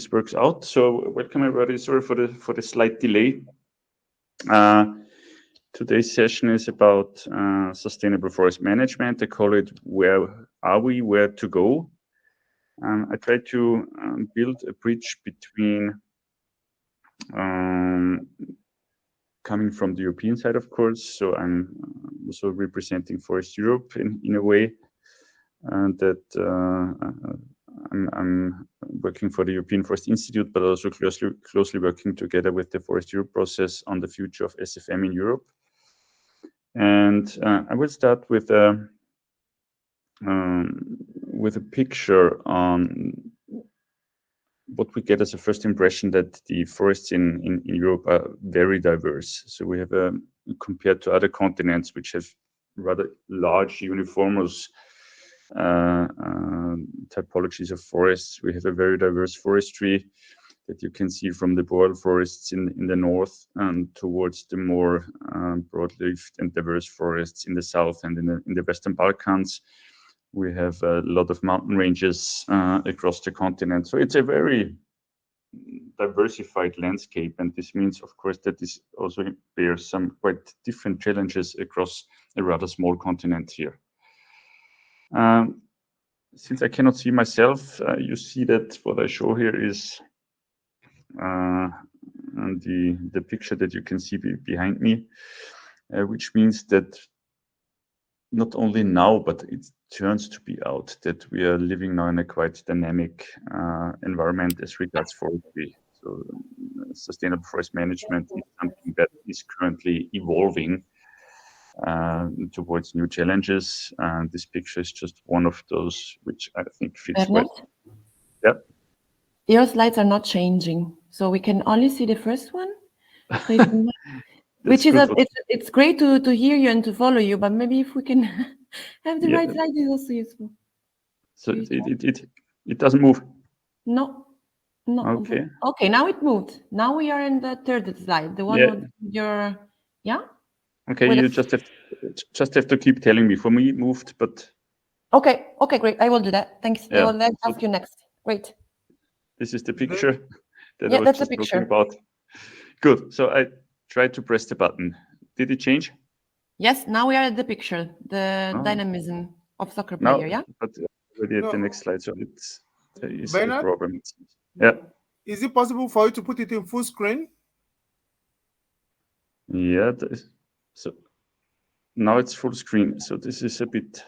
this works out. So welcome everybody. Sorry for the slight delay. Today's session is about sustainable forest management. I call it "Where Are We? Where to Go?" I try to build a bridge between coming from the European side, of course. So I'm also representing Forest Europe in a way, and that I'm working for the European Forest Institute, but also closely working together with the Forest Europe process on the future of SFM in Europe. And I will start with a picture on what we get as a first impression, that the forests in Europe are very diverse. So we have, compared to other continents which have rather large uniformous typologies of forests, we have a very diverse forestry that you can see from the boreal forests in the north and towards the more broad-leafed and diverse forests in the south and in the Western Balkans. We have a lot of mountain ranges across the continent. So it's a very diversified landscape. And this means, of course, that this also bears some quite different challenges across a rather small continent here. Since I cannot see myself, you see that what I show here is the picture that you can see behind me, which means that not only now, but it turns to be out that we are living now in a quite dynamic environment as regards forestry. So sustainable forest management is something that is currently evolving towards new challenges. And this picture is just one of those, which I think fits well. Yep. Your slides are not changing, so we can only see the first one. So which is it's great to hear you and to follow you, but maybe if we can have the right slide, is also useful. So it doesn't move. No. Okay. Okay, now it moved. Now we are in the third slide, the one with your Okay, you just have to keep telling me. For me, it moved, but okay, great. I will do that. Thanks. I will ask you next. Great. This is the picture that I was just talking about. Good. So I tried to press the button. Did it change? Yes. Now we are at the picture, the dynamism of soccer player. Yeah. But already at the next slide, so there is a problem. Yeah. Is it possible for you to put it in full screen? Yeah. So now it's full screen. So this is a bit,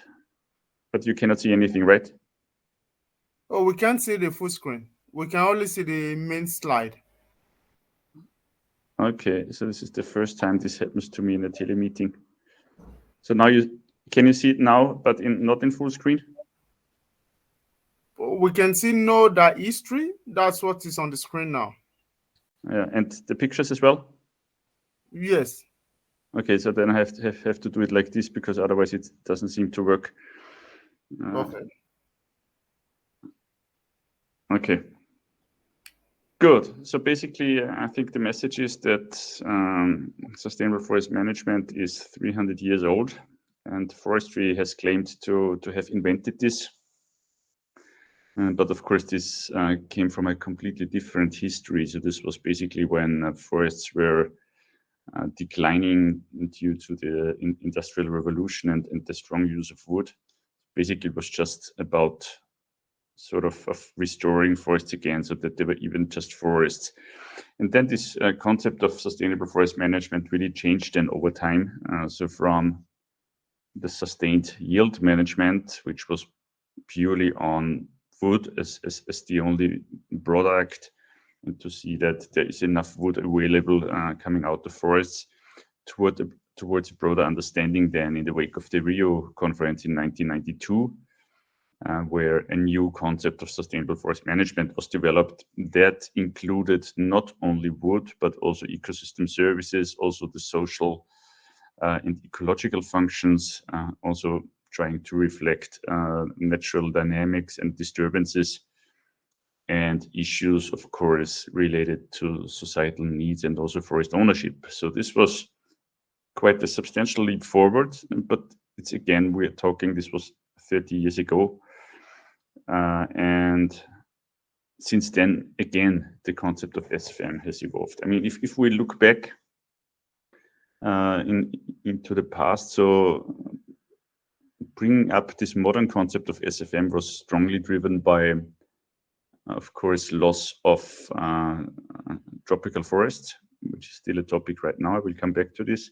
but you cannot see anything, right? Oh, we can't see the full screen. We can only see the main slide. Okay, so this is the first time this happens to me in a telemeeting. So now can you see it now, but not in full screen? We can see node history. That's what is on the screen now. Yeah, and the pictures as well? Yes. Okay, so then I have to do it like this, because otherwise it doesn't seem to work. Okay. Good. So basically, I think the message is that sustainable forest management is 300 years old, and forestry has claimed to have invented this. But of course, this came from a completely different history. So this was basically when forests were declining due to the Industrial Revolution and the strong use of wood. Basically, it was just about sort of restoring forests again, so that they were even just forests. And then this concept of sustainable forest management really changed then over time. So from the sustained yield management, which was purely on wood as the only product, and to see that there is enough wood available coming out of forests, towards a broader understanding then in the wake of the Rio conference in 1992, where a new concept of sustainable forest management was developed that included not only wood, but also ecosystem services, also the social and ecological functions, also trying to reflect natural dynamics and disturbances and issues, of course, related to societal needs and also forest ownership. So this was quite a substantial leap forward, but it's again, we're talking, this was 30 years ago. And since then, again, the concept of SFM has evolved. I mean, if we look back into the past, so bringing up this modern concept of SFM was strongly driven by, of course, loss of tropical forests, which is still a topic right now. I will come back to this.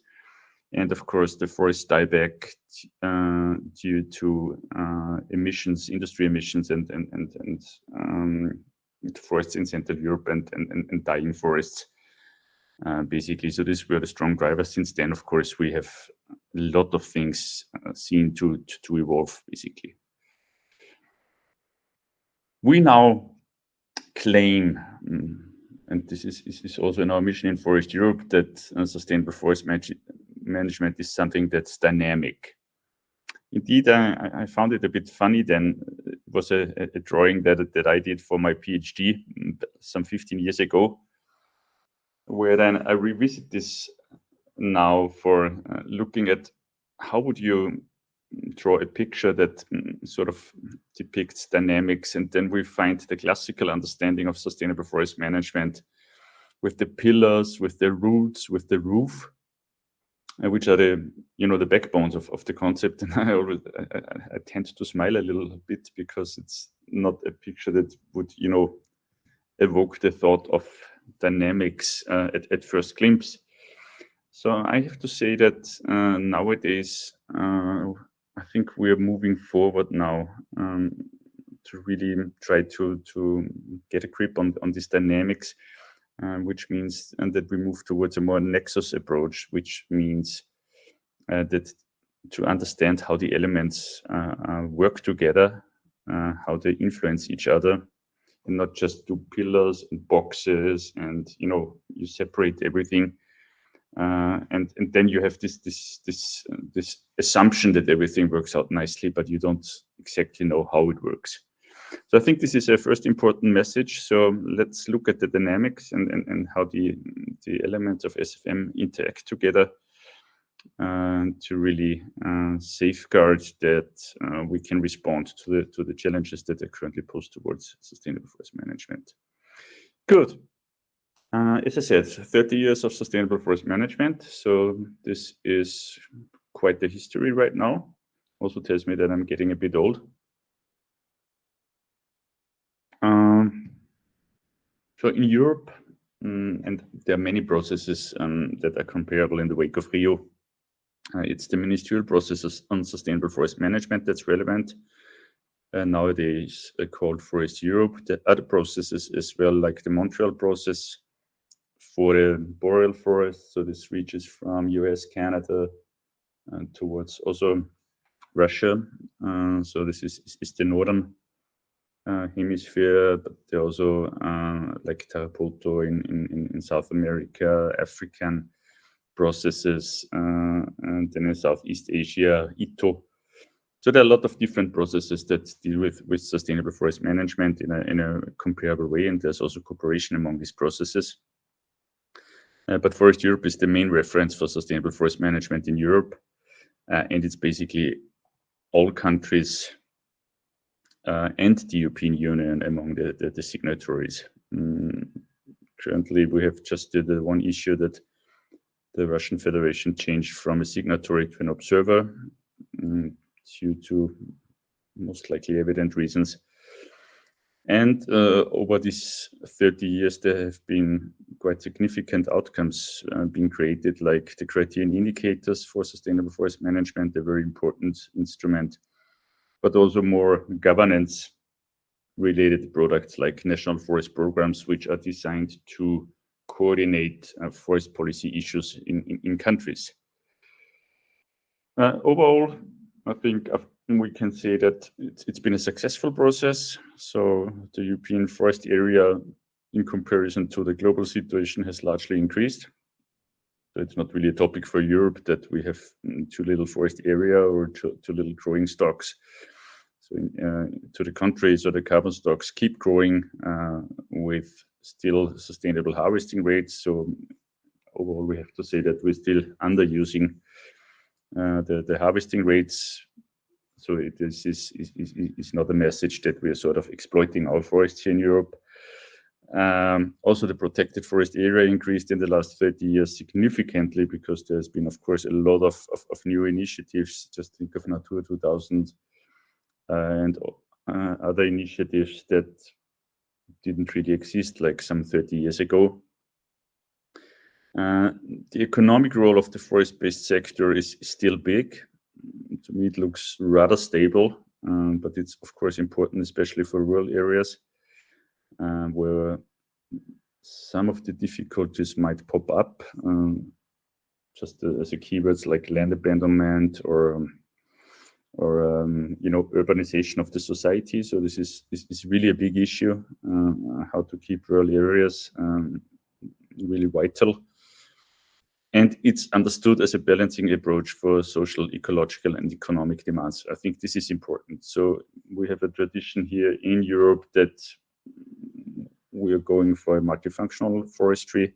And of course, the forest dieback due to emissions, industry emissions, and forests in Central Europe and dying forests, basically. So these were the strong drivers. Since then, of course, we have a lot of things seen to evolve, basically. We now claim, and this is also in our mission in Forest Europe, that sustainable forest management is something that's dynamic. Indeed, I found it a bit funny then. It was a drawing that I did for my PhD some 15 years ago, where then I revisit this now for looking at how would you draw a picture that sort of depicts dynamics, and then we find the classical understanding of sustainable forest management with the pillars, with the roots, with the roof, which are the the backbones of the concept. And I tend to smile a little bit because it's not a picture that would evoke the thought of dynamics at first glimpse. So I have to say that nowadays I think we are moving forward now to really try to get a grip on these dynamics, which means that we move towards a more nexus approach, which means that to understand how the elements work together, how they influence each other, and not just do pillars and boxes and you separate everything. And then you have this assumption that everything works out nicely, but you don't exactly know how it works. So I think this is a first important message. So let's look at the dynamics and how the elements of SFM interact together to really safeguard that we can respond to the challenges that are currently posed towards sustainable forest management. Good. As I said, 30 years of sustainable forest management. So this is quite the history right now. Also tells me that I'm getting a bit old. So in Europe, and there are many processes that are comparable in the wake of Rio. It's the ministerial processes on sustainable forest management that's relevant. Nowadays called Forest Europe. The other processes as well, like the Montreal process for the boreal forest. So this reaches from US, Canada, and towards also Russia. So this is the northern hemisphere, but there are also like Tarapoto in South America, African processes, and then in Southeast Asia, Ito. So there are a lot of different processes that deal with sustainable forest management in a comparable way, and there's also cooperation among these processes. But Forest Europe is the main reference for sustainable forest management in Europe, and it's basically all countries and the European Union among the signatories. Currently, we have just the one issue that the Russian Federation changed from a signatory to an observer due to most likely evident reasons. And over these 30 years, there have been quite significant outcomes being created, like the criterion indicators for sustainable forest management, a very important instrument, but also more governance-related products like national forest programs, which are designed to coordinate forest policy issues in countries. Overall, I think we can say that it's been a successful process. So the European forest area, in comparison to the global situation, has largely increased. So it's not really a topic for Europe that we have too little forest area or too little growing stocks. So to the contrary, so the carbon stocks keep growing with still sustainable harvesting rates. So overall, we have to say that we're still underusing the harvesting rates. So this is not a message that we are sort of exploiting our forests here in Europe. Also, the protected forest area increased in the last 30 years significantly because there's been, of course, a lot of new initiatives. Just think of Natura 2000 and other initiatives that didn't really exist like some 30 years ago. The economic role of the forest-based sector is still big. To me, it looks rather stable, but it's of course important, especially for rural areas where some of the difficulties might pop up, just as a keywords like land abandonment or urbanization of the society. So this is really a big issue. How to keep rural areas really vital. And it's understood as a balancing approach for social, ecological, and economic demands. I think this is important. So we have a tradition here in Europe that we are going for a multifunctional forestry,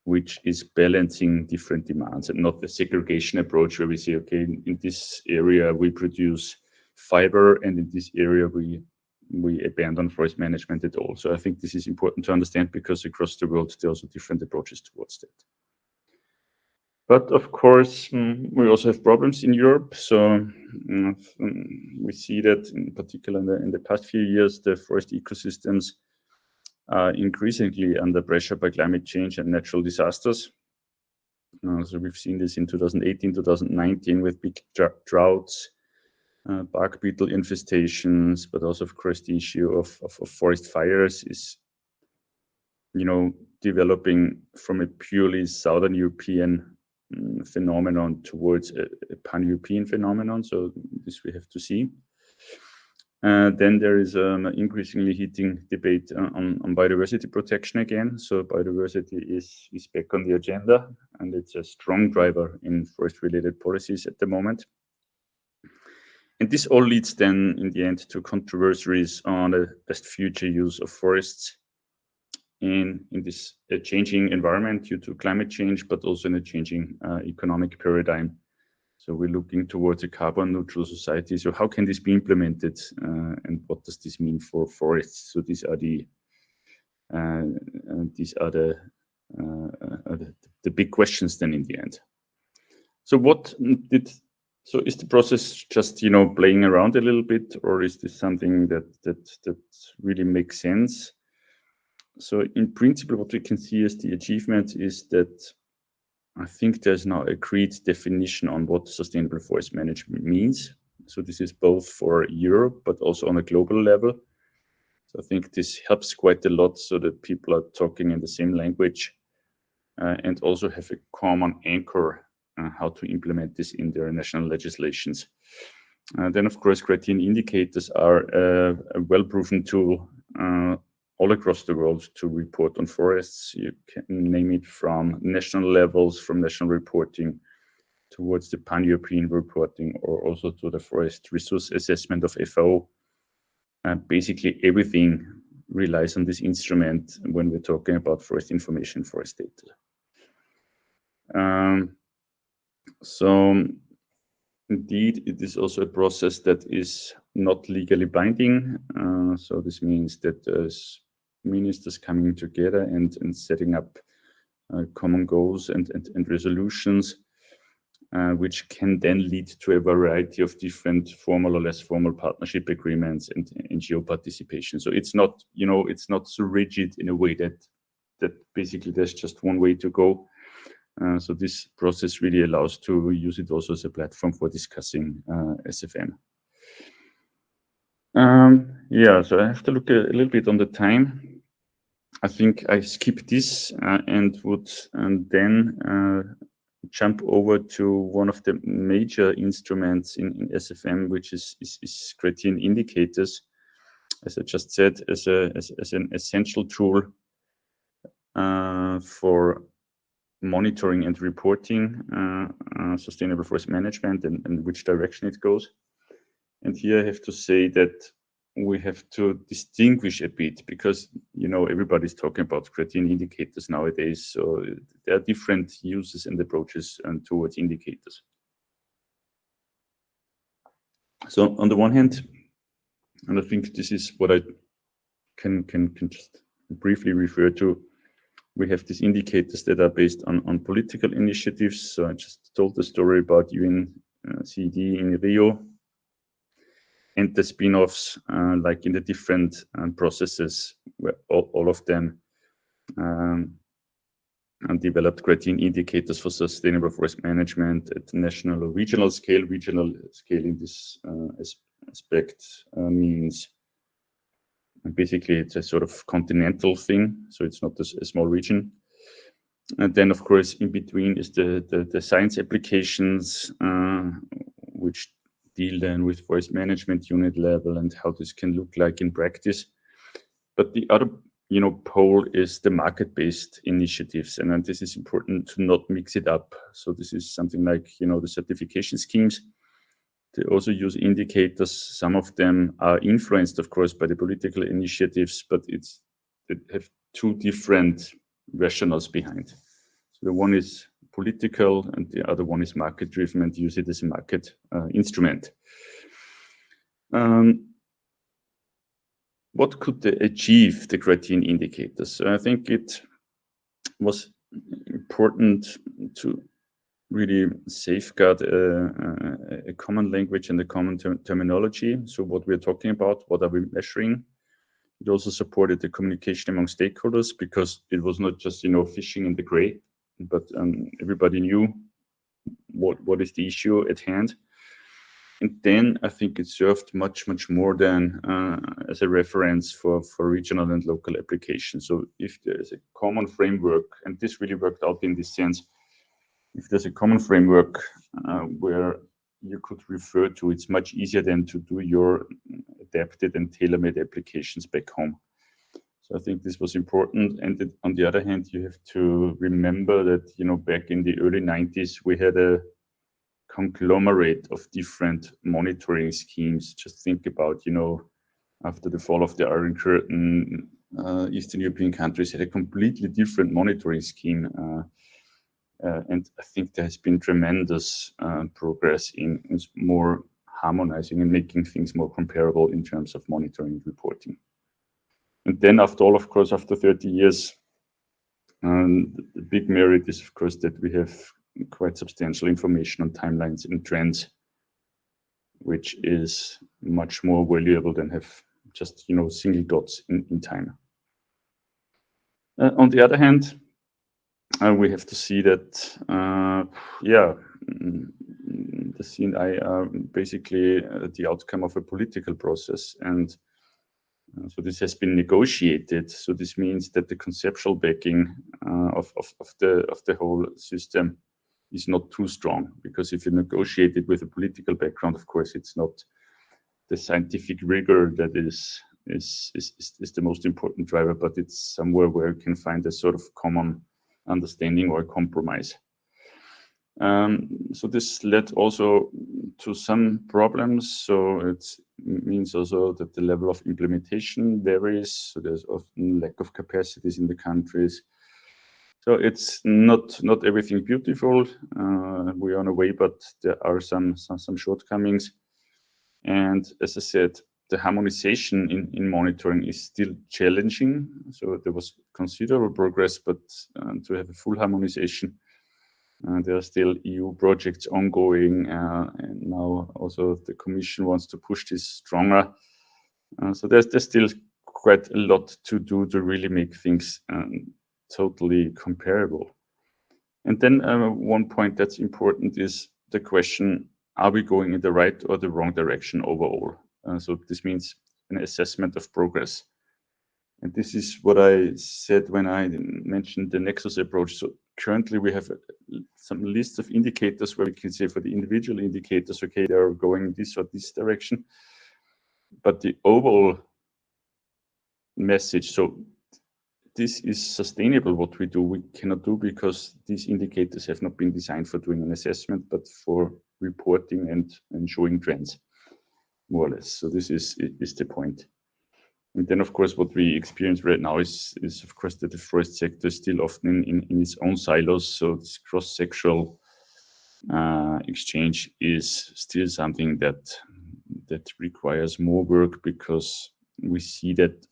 which is balancing different demands and not the segregation approach where we say, okay, in this area we produce fiber and in this area we abandon forest management at all. So I think this is important to understand because across the world there are also different approaches towards that. But of course, we also have problems in Europe. So we see that in particular in the past few years, the forest ecosystems are increasingly under pressure by climate change and natural disasters. So we've seen this in 2018, 2019 with big droughts, bark beetle infestations, but also of course the issue of forest fires is, developing from a purely Southern European phenomenon towards a pan-European phenomenon. So this we have to see. Then there is an increasingly heating debate on biodiversity protection again. So biodiversity is back on the agenda, and it's a strong driver in forest-related policies at the moment. And this all leads then, in the end, to controversies on the best future use of forests in this changing environment due to climate change, but also in a changing economic paradigm. So we're looking towards a carbon neutral society. So how can this be implemented and what does this mean for forests? So these are the big questions then in the end. So is the process just playing around a little bit, or is this something that really makes sense? So in principle, what we can see as the achievement is that I think there's now a agreed definition on what sustainable forest management means. So this is both for Europe, but also on a global level. So I think this helps quite a lot so that people are talking in the same language and also have a common anchor how to implement this in their national legislations. Then, of course, criterion indicators are a well-proven tool all across the world to report on forests. You can name it from national levels, from national reporting towards the pan-European reporting, or also to the forest resource assessment of FAO. Basically, everything relies on this instrument when we're talking about forest information, forest data. So indeed, it is also a process that is not legally binding. So this means that there's ministers coming together and setting up common goals and resolutions, which can then lead to a variety of different formal or less formal partnership agreements and NGO participation. So it's not, it's not so rigid in a way that basically there's just one way to go. So this process really allows to use it also as a platform for discussing SFM. So I have to look a little bit on the time. I think I skip this and would then jump over to one of the major instruments in SFM, which is criterion indicators, as I just said, as an essential tool for monitoring and reporting sustainable forest management and which direction it goes. And here I have to say that we have to distinguish a bit because, everybody's talking about criterion indicators nowadays. So there are different uses and approaches towards indicators. So on the one hand, and I think this is what I can just briefly refer to, we have these indicators that are based on political initiatives. So I just told the story about UNCED in Rio, and the spin-offs, like in the different processes, where all of them and developed criterion indicators for sustainable forest management at national or regional scale. Regional scale in this aspect means basically it's a sort of continental thing, so it's not a small region. And then, of course, in between is the science applications, which deal then with forest management unit level and how this can look like in practice. But the other pole is the market-based initiatives, and then this is important to not mix it up. So this is something like the certification schemes. They also use indicators. Some of them are influenced, of course, by the political initiatives, but they have two different rationales behind. So the one is political, and the other one is market-driven, and use it as a market instrument. What could they achieve, the criterion indicators? So I think it was important to really safeguard a common language and a common terminology. So what we're talking about, what are we measuring? It also supported the communication among stakeholders, because it was not just fishing in the gray, but everybody knew what is the issue at hand. And then I think it served much more than as a reference for regional and local applications. So if there is a common framework, and this really worked out in this sense, if there's a common framework where you could refer to, it's much easier than to do your adapted and tailor-made applications back home. So I think this was important. And on the other hand, you have to remember that back in the early 90s, we had a conglomerate of different monitoring schemes. Just think about, after the fall of the Iron Curtain, Eastern European countries had a completely different monitoring scheme. And I think there has been tremendous progress in more harmonizing and making things more comparable in terms of monitoring and reporting. And then after all, of course, after 30 years, the big merit is, of course, that we have quite substantial information on timelines and trends, which is much more valuable than have just single dots in time. On the other hand, we have to see that the C&I are basically the outcome of a political process, and so this has been negotiated. So this means that the conceptual backing of the whole system is not too strong, because if you negotiate it with a political background, of course, it's not the scientific rigor that is the most important driver, but it's somewhere where you can find a sort of common understanding or compromise. So this led also to some problems. So it means also that the level of implementation varies. So there's often lack of capacities in the countries. So it's not everything beautiful. We're on a way, but there are some shortcomings. And as I said, the harmonization in monitoring is still challenging. So there was considerable progress, but to have a full harmonization, there are still EU projects ongoing, and now also the Commission wants to push this stronger. So there's still quite a lot to do to really make things totally comparable. And then one point that's important is the question, are we going in the right or the wrong direction overall? So this means an assessment of progress. And this is what I said when I mentioned the Nexus approach. So currently we have some list of indicators where we can say for the individual indicators, okay, they're going this or this direction. But the overall message, so this is sustainable what we do, we cannot do, because these indicators have not been designed for doing an assessment, but for reporting and showing trends, more or less. So this is the point. And then, of course, what we experience right now is of course, that the forest sector is still often in its own silos. So this cross-sectional exchange is still something that requires more work, because we see that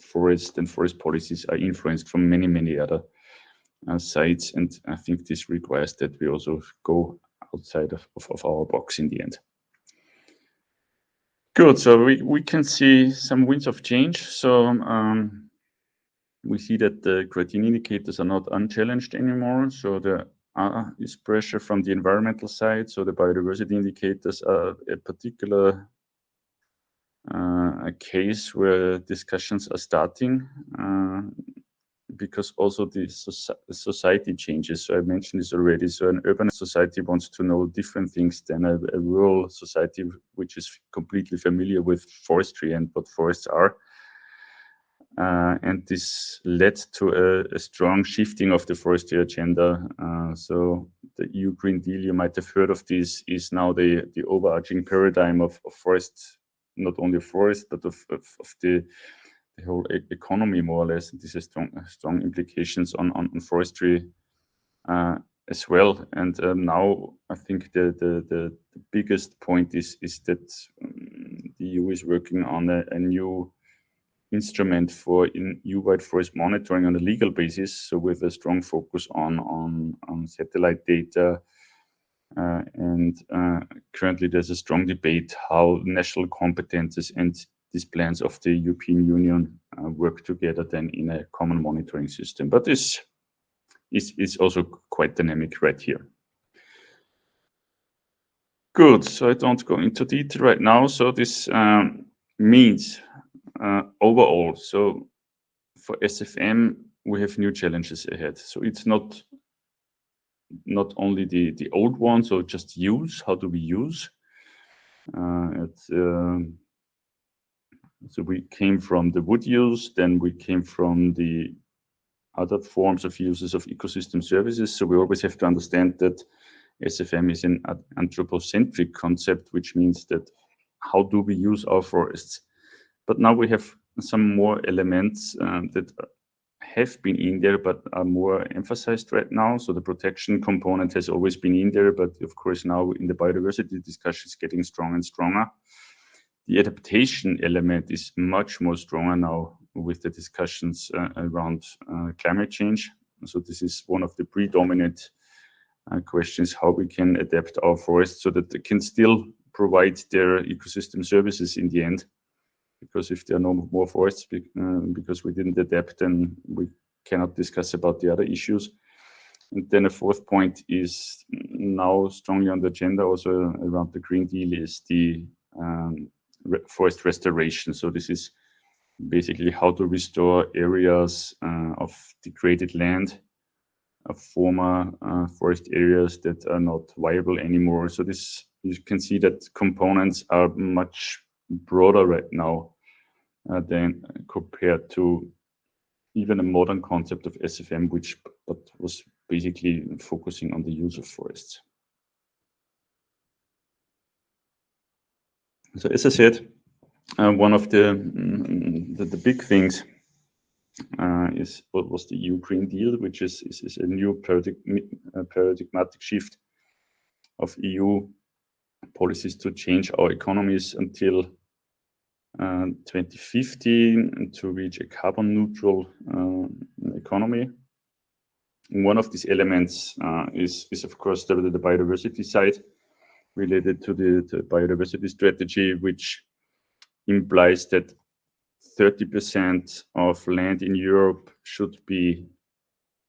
forest and forest policies are influenced from many other sides, and I think this requires that we also go outside of our box in the end. Good, so we can see some winds of change. So we see that the criterion indicators are not unchallenged anymore. So there is pressure from the environmental side. So the biodiversity indicators are a particular a case where discussions are starting, because also the society changes. So I mentioned this already. So an urban society wants to know different things than a rural society, which is completely familiar with forestry and what forests are. And this led to a strong shifting of the forestry agenda. So the EU Green Deal, you might have heard of this, is now the overarching paradigm of forests, not only forest, but of the whole economy, more or less. This has strong implications on forestry as well. And now I think the biggest point is that the EU is working on a new instrument for EU-wide forest monitoring on a legal basis, so with a strong focus on satellite data. And currently there's a strong debate how national competences and these plans of the European Union work together then in a common monitoring system. But this is also quite dynamic right here. Good, so I don't go into detail right now. So this means overall, so for SFM, we have new challenges ahead. So it's not only the old one, so just use, how do we use? So we came from the wood use, then we came from the other forms of uses of ecosystem services. So we always have to understand that SFM is an anthropocentric concept, which means that how do we use our forests? But now we have some more elements that have been in there, but are more emphasized right now. So the protection component has always been in there, but of course now in the biodiversity discussion is getting stronger and stronger. The adaptation element is much more stronger now with the discussions around climate change. So this is one of the predominant questions, how we can adapt our forests so that they can still provide their ecosystem services in the end. Because if there are no more forests, because we didn't adapt, then we cannot discuss about the other issues. And then a fourth point is now strongly on the agenda also around the Green Deal is the forest restoration. So this is basically how to restore areas of degraded land, of former forest areas that are not viable anymore. So this, you can see that components are much broader right now than compared to even a modern concept of SFM, which but was basically focusing on the use of forests. So as I said, one of the big things is what was the EU Green Deal, which is a new paradigmatic shift of EU policies to change our economies until 2050 to reach a carbon neutral economy. And one of these elements is of course the biodiversity side related to the biodiversity strategy, which implies that 30% of land in Europe should be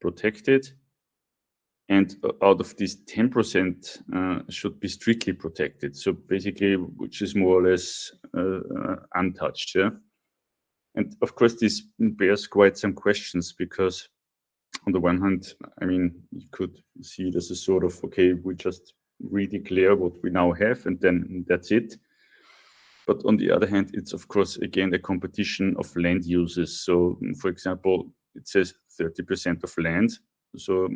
protected, and out of these 10% should be strictly protected. So basically, which is more or less untouched. Yeah? And of course, this bears quite some questions because on the one hand, I mean, you could see it as a sort of, okay, we just redeclare what we now have and then that's it. But on the other hand, it's of course, again, a competition of land uses. So for example, it says 30% of land. So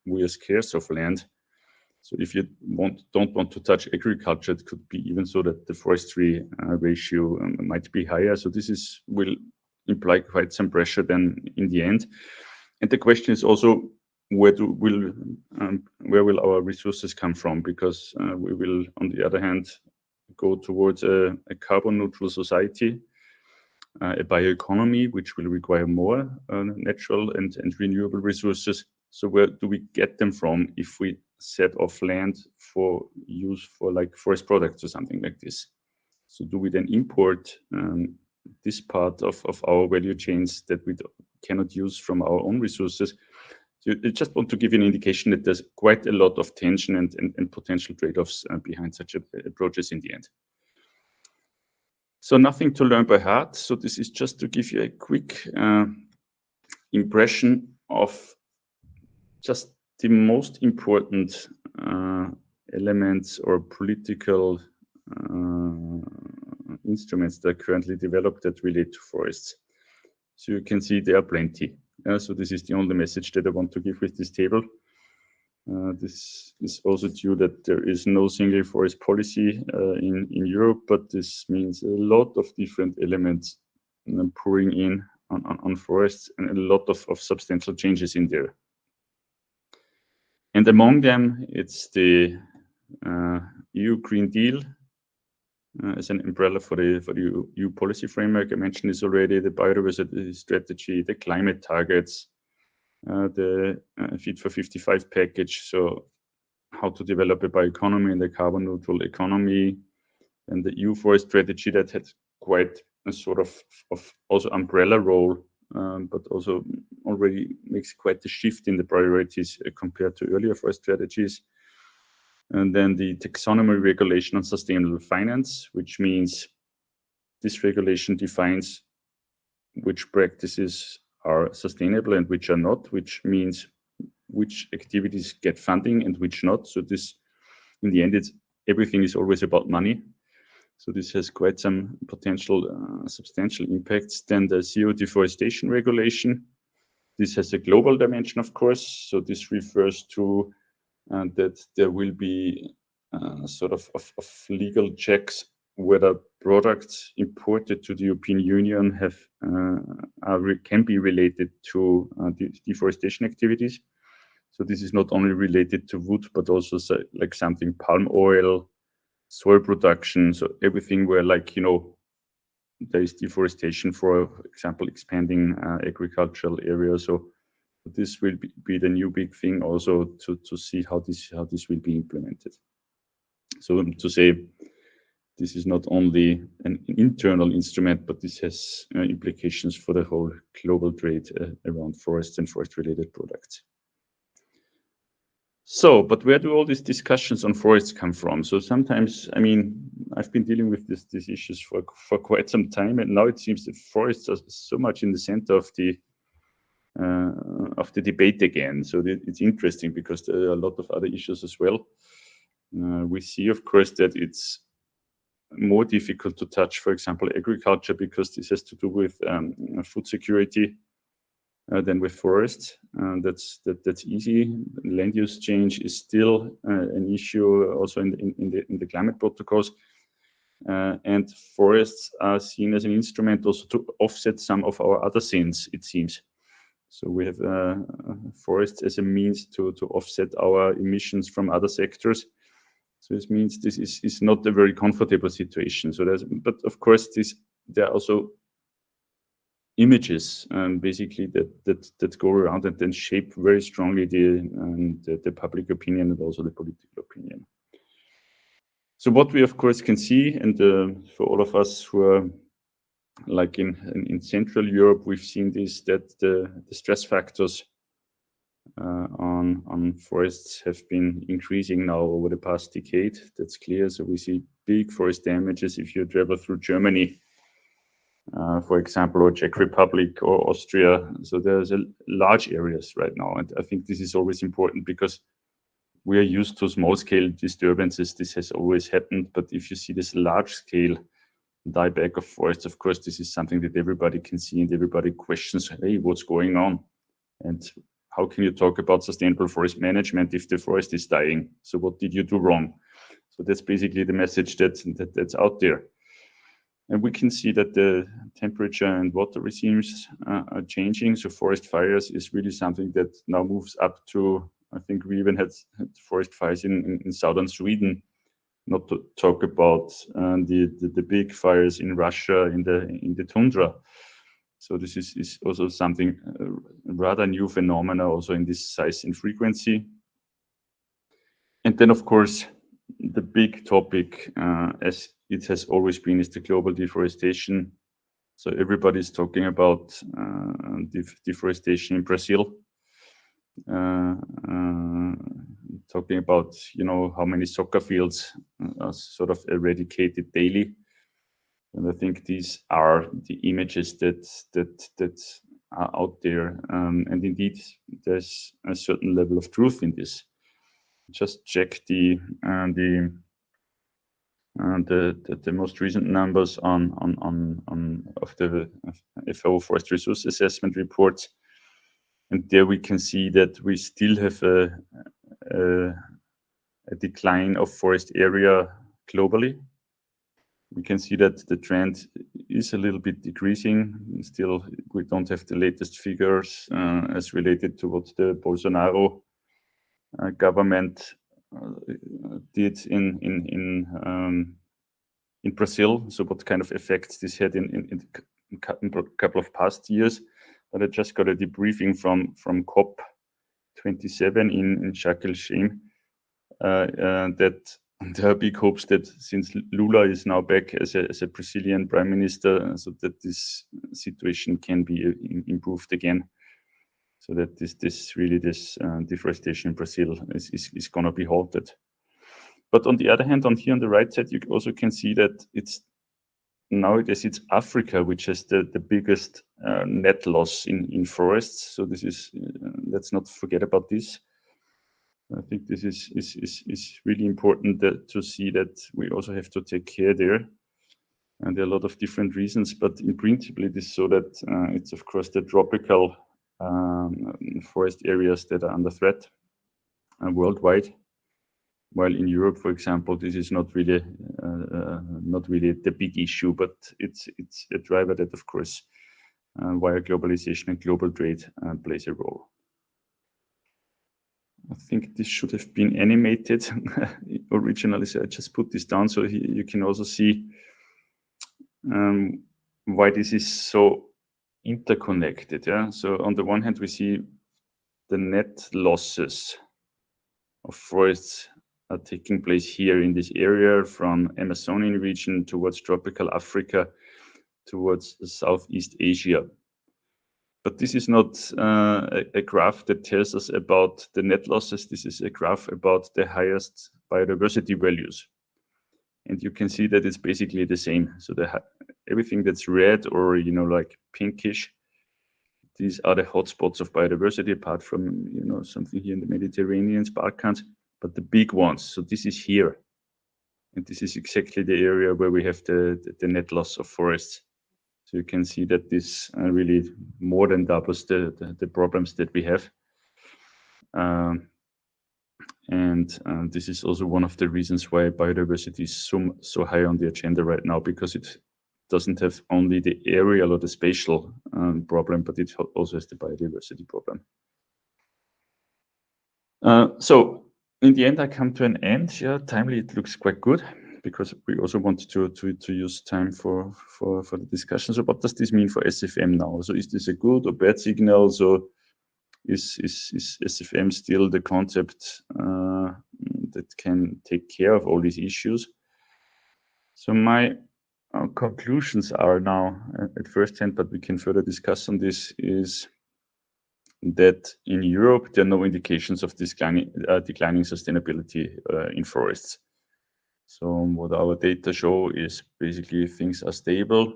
we are scarce of land. So if you don't want to touch agriculture, it could be even so that the forestry ratio might be higher. So this will imply quite some pressure then in the end. And the question is also, where will our resources come from? Because we will, on the other hand, go towards a carbon neutral society. a bioeconomy, which will require more natural and renewable resources. So where do we get them from if we set off land for use for like forest products or something like this? So do we then import this part of our value chains that we cannot use from our own resources? So I just want to give you an indication that there's quite a lot of tension and potential trade-offs behind such approaches in the end. So nothing to learn by heart. So this is just to give you a quick impression of just the most important elements or political instruments that are currently developed that relate to forests. So you can see there are plenty. So this is the only message that I want to give with this table. This is also due that there is no single forest policy in Europe, but this means a lot of different elements pouring in on forests and a lot of substantial changes in there. And among them, it's the EU Green Deal as an umbrella for the EU policy framework. I mentioned this already, the biodiversity strategy, the climate targets, the Fit for 55 package, so how to develop a bioeconomy and a carbon neutral economy, and the EU forest strategy that had quite a sort of also umbrella role, but also already makes quite a shift in the priorities compared to earlier forest strategies. And then the taxonomy regulation on sustainable finance, which means this regulation defines which practices are sustainable and which are not, which means which activities get funding and which not. So this, in the end, everything is always about money. So this has quite some potential substantial impacts. Then the CO deforestation regulation. This has a global dimension, of course. So this refers to that there will be sort of legal checks whether products imported to the European Union can be related to deforestation activities. So this is not only related to wood, but also like something palm oil, soil production. So everything where, like, you know, there is deforestation, for example, expanding agricultural areas. So this will be the new big thing also to see how this will be implemented. So to say, this is not only an internal instrument, but this has implications for the whole global trade around forests and forest-related products. So, but where do all these discussions on forests come from? So sometimes, I mean, I've been dealing with these issues for quite some time, and now it seems that forests are so much in the center of the debate again. So it's interesting because there are a lot of other issues as well. We see, of course, that it's more difficult to touch, for example, agriculture, because this has to do with food security than with forests. That's easy. Land use change is still an issue also in the climate protocols. And forests are seen as an instrument also to offset some of our other sins, it seems. So we have forests as a means to offset our emissions from other sectors. So this means this is not a very comfortable situation. So but of course, there are also images basically that go around and then shape very strongly the public opinion and also the political opinion. So what we of course can see, and for all of us who are like in Central Europe, we've seen this, that the stress factors on forests have been increasing now over the past decade. That's clear. So we see big forest damages if you travel through Germany, for example, or Czech Republic or Austria. So there's large areas right now. And I think this is always important because we are used to small scale disturbances. This has always happened. But if you see this large scale dieback of forests, of course, this is something that everybody can see and everybody questions, hey, what's going on? And how can you talk about sustainable forest management if the forest is dying? So what did you do wrong? So that's basically the message that's out there. And we can see that the temperature and water regimes are changing. So forest fires is really something that now moves up to, I think we even had forest fires in southern Sweden not to talk about the big fires in Russia in the tundra. So this is also something rather new phenomena also in this size and frequency. And then, of course, the big topic, as it has always been, is the global deforestation. So everybody's talking about deforestation in Brazil, talking about, you know, how many soccer fields are sort of eradicated daily. And I think these are the images that are out there. And indeed, there's a certain level of truth in this. Just check the most recent numbers on of the FAO Forest Resource Assessment report, and there we can see that we still have a decline of forest area globally. We can see that the trend is a little bit decreasing. Still, we don't have the latest figures as related to what the Bolsonaro government did in Brazil. So what kind of effects this had in a couple of past years. But I just got a debriefing from COP27 in Sharm el-Sheikh that there are big hopes that since Lula is now back as a Brazilian prime minister, so that this situation can be improved again. So that this deforestation in Brazil is going to be halted. But on the other hand, on the right side, you also can see that nowadays it's Africa which has the biggest net loss in forests. So this is let's not forget about this. I think this is really important to see that we also have to take care there. And there are a lot of different reasons, but in principle it is so that it's of course the tropical forest areas that are under threat worldwide. While in Europe, for example, this is not really the big issue, but it's a driver that, of course, via globalization and global trade plays a role. I think this should have been animated originally, so I just put this down so you can also see why this is so interconnected. Yeah. So on the one hand, we see the net losses of forests are taking place here in this area from Amazonian region towards tropical Africa, towards Southeast Asia. But this is not a graph that tells us about the net losses. This is a graph about the highest biodiversity values. And you can see that it's basically the same. So everything that's red or, you know, like pinkish, these are the hotspots of biodiversity, apart from, you know, something here in the Mediterranean, Balkans, but the big ones. So this is here. And this is exactly the area where we have the net loss of forests. So you can see that this really more than doubles the problems that we have. And this is also one of the reasons why biodiversity is so high on the agenda right now, because it doesn't have only the aerial or the spatial problem, but it also has the biodiversity problem. So in the end, I come to an end. Yeah, timely, it looks quite good, because we also want to use time for the discussion. So what does this mean for SFM now? So is this a good or bad signal? So is SFM still the concept that can take care of all these issues? So my conclusions are now at first hand, but we can further discuss on this, is that in Europe, there are no indications of declining sustainability in forests. So what our data show is basically things are stable.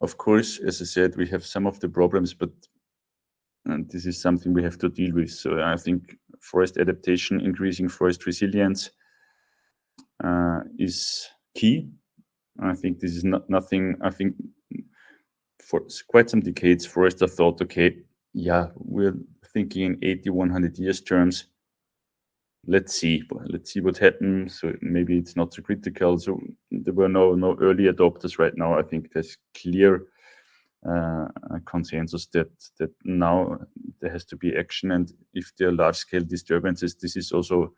Of course, as I said, we have some of the problems, but this is something we have to deal with. So I think forest adaptation, increasing forest resilience is key. I think this is nothing. I think for quite some decades, forests have thought, okay, yeah, we're thinking in 80, 100 years terms. Let's see what happens. So maybe it's not so critical. So there were no early adopters right now. I think there's clear consensus that now there has to be action, and if there are large-scale disturbances, this is also,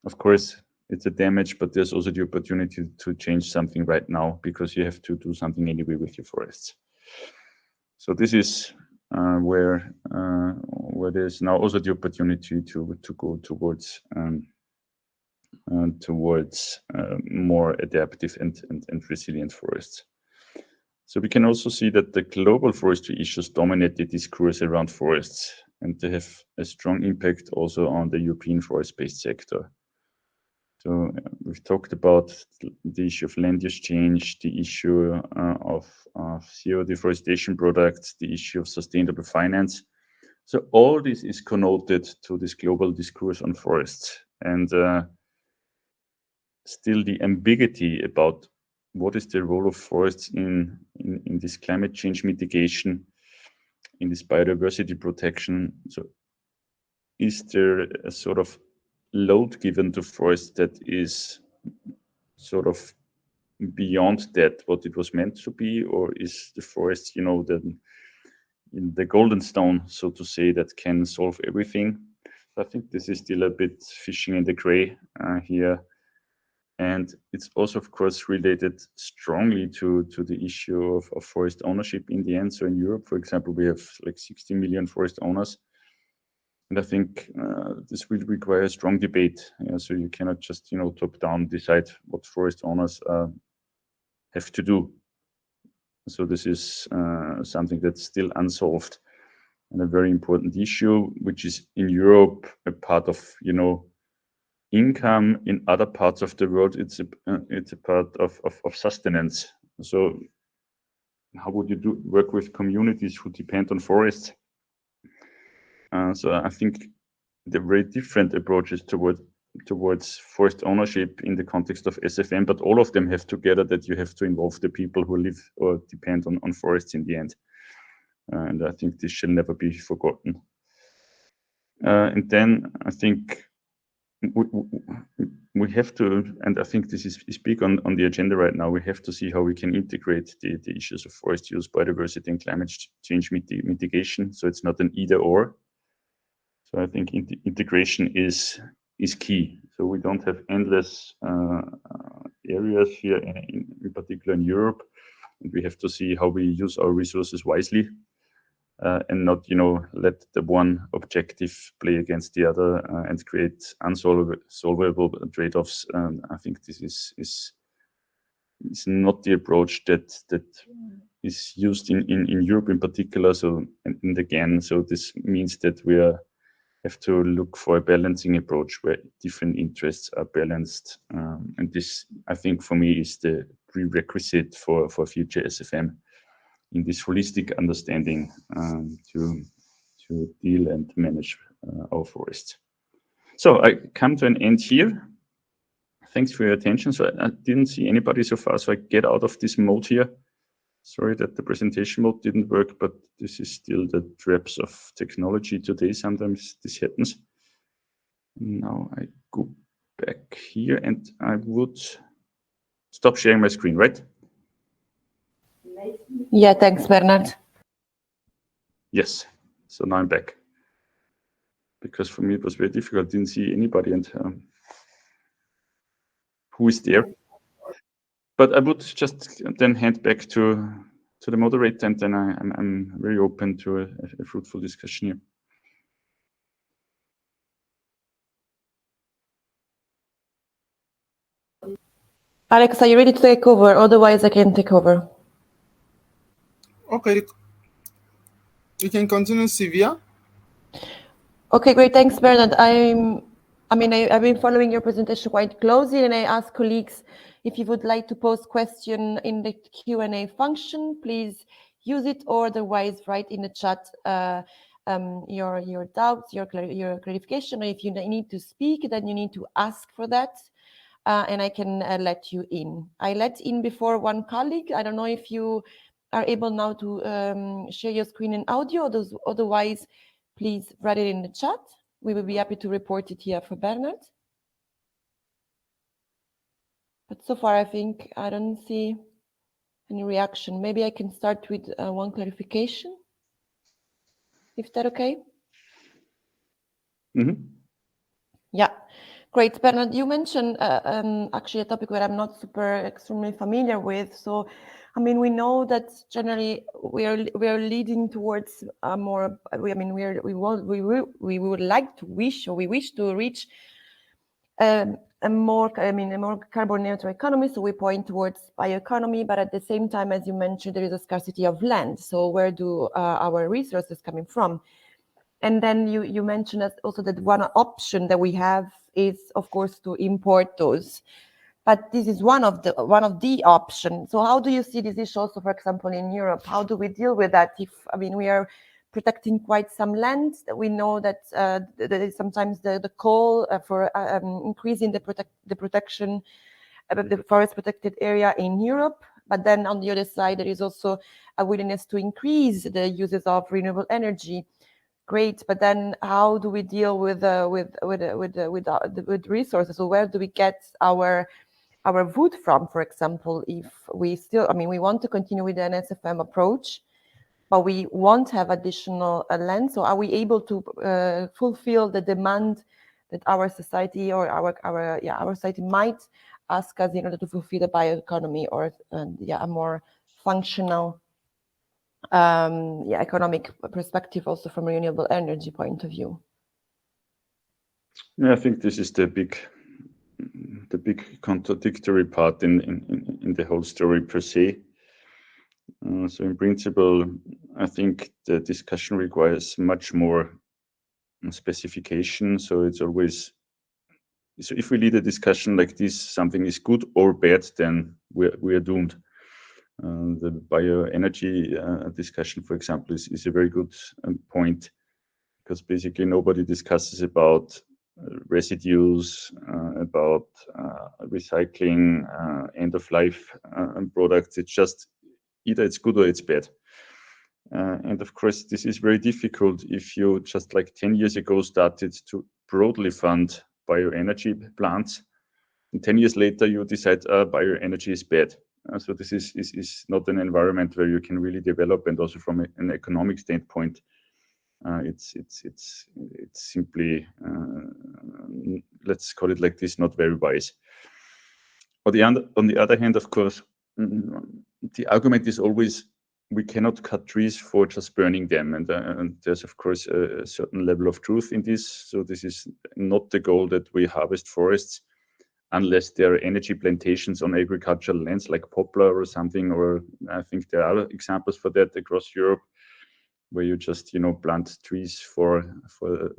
of course, it's a damage, but there's also the opportunity to change something right now, because you have to do something anyway with your forests. So this is where there's now also the opportunity to go towards more adaptive and resilient forests. So we can also see that the global forestry issues dominate the discourse around forests, and they have a strong impact also on the European forest-based sector. So we've talked about the issue of land use change, the issue of zero deforestation products, the issue of sustainable finance. So all this is connoted to this global discourse on forests, and still the ambiguity about what is the role of forests in this climate change mitigation, in this biodiversity protection. So is there a sort of load given to forests that is sort of beyond that what it was meant to be, or is the forest, the golden stone, so to say, that can solve everything? I think this is still a bit fishing in the gray here. And it's also, of course, related strongly to the issue of forest ownership in the end. So in Europe, for example, we have like 60 million forest owners. And I think this will require a strong debate. So you cannot just, top down decide what forest owners have to do. So this is something that's still unsolved, and a very important issue, which is in Europe a part of, income. In other parts of the world, it's a part of sustenance. So how would you work with communities who depend on forests? So I think the very different approaches towards forest ownership in the context of SFM, but all of them have together that you have to involve the people who live or depend on forests in the end. And I think this shall never be forgotten. And then I think we have to, and I think this is big on the agenda right now, we have to see how we can integrate the issues of forest use, biodiversity, and climate change mitigation. So it's not an either or. So I think integration is key. So we don't have endless areas here, in particular in Europe. And we have to see how we use our resources wisely. And not, let the one objective play against the other and create unsolvable trade-offs. I think this is not the approach that is used in Europe in particular. So, and again, so this means that we have to look for a balancing approach where different interests are balanced. And this, I think, for me, is the prerequisite for future SFM, in this holistic understanding to deal and manage our forests. So I come to an end here. Thanks for your attention. So I didn't see anybody so far, so I get out of this mode here. Sorry that the presentation mode didn't work, but this is still the traps of technology today. Sometimes this happens. Now I go back here, and I would stop sharing my screen, right? Yeah, thanks, Bernard. Yes, so now I'm back. Because for me it was very difficult, didn't see anybody, and who is there. But I would just then hand back to the moderator, and then I'm very open to a fruitful discussion here. Alex, are you ready to take over? Otherwise, I can take over. Okay. You can continue, Sylvia. Okay, great. Thanks, Bernard. I've been following your presentation quite closely, and I ask colleagues if you would like to post question in the Q&A function, please use it, or otherwise write in the chat your doubts, your clarification, or if you need to speak, then you need to ask for that. And I can let you in. I let in before one colleague. I don't know if you are able now to share your screen and audio. Otherwise, please write it in the chat. We will be happy to report it here for Bernard. But so far, I think I don't see any reaction. Maybe I can start with one clarification. Is that okay? Mm-hmm. Yeah. Great, Bernard. You mentioned actually a topic where I'm not extremely familiar with. So, I mean, we know that generally we are leading towards a more. We would like to wish, or we wish to reach a more carbon neutral economy. So we point towards bioeconomy, but at the same time, as you mentioned, there is a scarcity of land. So where do our resources coming from? And then you mentioned also that one option that we have is, of course, to import those. But this is one of the options. So how do you see this issue also, for example, in Europe? How do we deal with that? We are protecting quite some land. We know that sometimes the call for increasing the protection of the forest protected area in Europe. But then on the other side, there is also a willingness to increase the uses of renewable energy. Great, but then how do we deal with resources? So where do we get our wood from, for example, if we still, we want to continue with an SFM approach, but we won't have additional land. So are we able to fulfill the demand that our society or our society might ask us in order to fulfill the bioeconomy or a more functional economic perspective, also from a renewable energy point of view? Yeah, I think this is the big contradictory part in the whole story per se. So in principle, I think the discussion requires much more specification. So it's always, so if we lead a discussion like this, something is good or bad, then we are doomed. The bioenergy discussion, for example, is a very good point, because basically nobody discusses about residues, about recycling, end of life products. It's just either it's good or it's bad. And of course, this is very difficult if you just like 10 years ago started to broadly fund bioenergy plants. And 10 years later, you decide bioenergy is bad. So this is not an environment where you can really develop, and also from an economic standpoint, it's simply, let's call it like this, not very wise. On the other hand, of course, the argument is always we cannot cut trees for just burning them, and there's of course a certain level of truth in this. So this is not the goal that we harvest forests unless there are energy plantations on agricultural lands like poplar or something, or I think there are examples for that across Europe, where you just plant trees for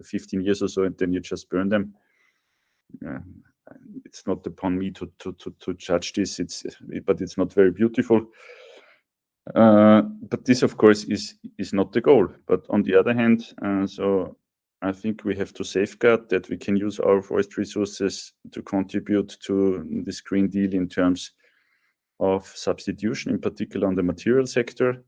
15 years or so, and then you just burn them. It's not upon me to judge this. But it's not very beautiful. But this, of course, is not the goal. But on the other hand, so I think we have to safeguard that we can use our forest resources to contribute to this Green Deal in terms of substitution, in particular on the material sector.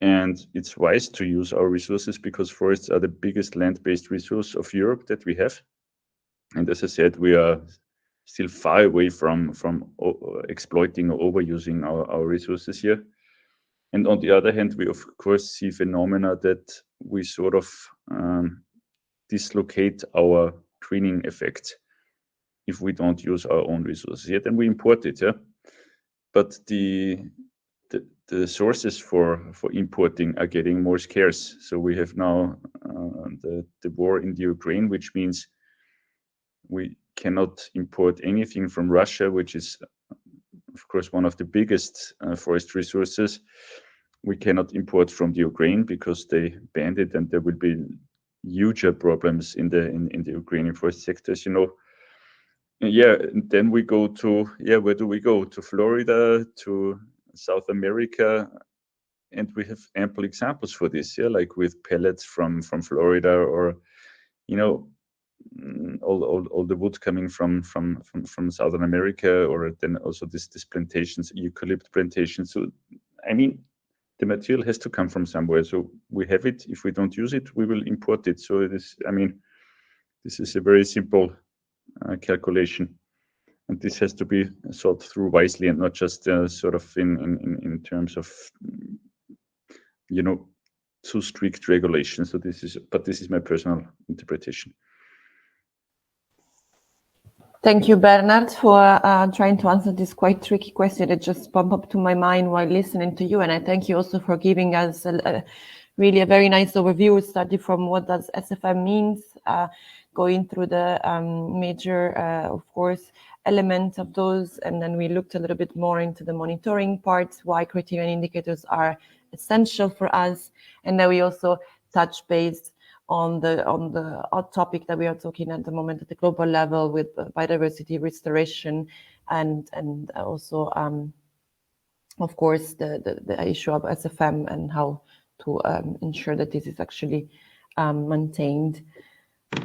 And it's wise to use our resources because forests are the biggest land-based resource of Europe that we have. And as I said, we are still far away from exploiting or overusing our resources here. And on the other hand, we of course see phenomena that we sort of dislocate our greening effect if we don't use our own resources. Yeah, then we import it. Yeah, but the sources for importing are getting more scarce. So we have now the war in the Ukraine, which means we cannot import anything from Russia, which is, of course, one of the biggest forest resources. We cannot import from the Ukraine because they banned it, and there will be huge problems in the Ukrainian forest sectors. Yeah, and then we go to where do we go? To Florida, to South America, and we have ample examples for this. Yeah, like with pellets from Florida, or all the wood coming from Southern America, or then also this plantations, eucalypt plantations. So I mean, the material has to come from somewhere. So we have it. If we don't use it, we will import it. So it is. I mean, this is a very simple calculation, and this has to be thought through wisely, and not just sort of in terms of too strict regulations. So this is my personal interpretation. Thank you, Bernard, for trying to answer this quite tricky question that just popped up to my mind while listening to you. And I thank you also for giving us really a very nice overview, starting from what does SFM means, going through the major, of course, elements of those. And then we looked a little bit more into the monitoring parts, why criteria and indicators are essential for us. And then we also touched base on the hot topic that we are talking at the moment at the global level with biodiversity restoration and also of course the issue of SFM and how to ensure that this is actually maintained.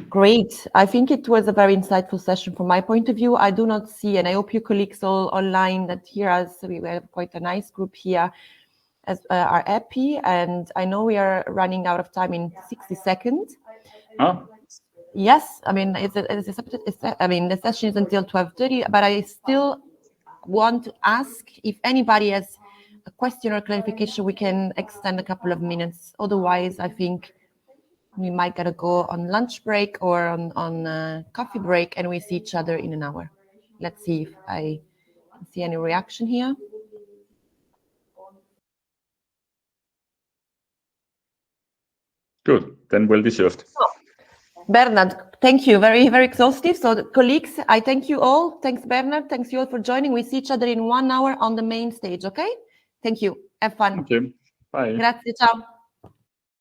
Great. I think it was a very insightful session from my point of view. I do not see, and I hope your colleagues all online that hear us, we have quite a nice group here, as are happy, and I know we are running out of time in 60 seconds. Oh. Yes, I mean, the session is until 12:30, but I still want to ask if anybody has a question or clarification, we can extend a couple of minutes. Otherwise, I think we might gotta go on lunch break or on coffee break, and we see each other in an hour. Let's see if I can see any reaction here. Good, then well deserved. Bernard, thank you. Very, very exhaustive. So colleagues, I thank you all. Thanks, Bernard. Thanks you all for joining. We see each other in 1 hour on the main stage, okay? Thank you. Have fun. Okay, bye. Grazie, ciao.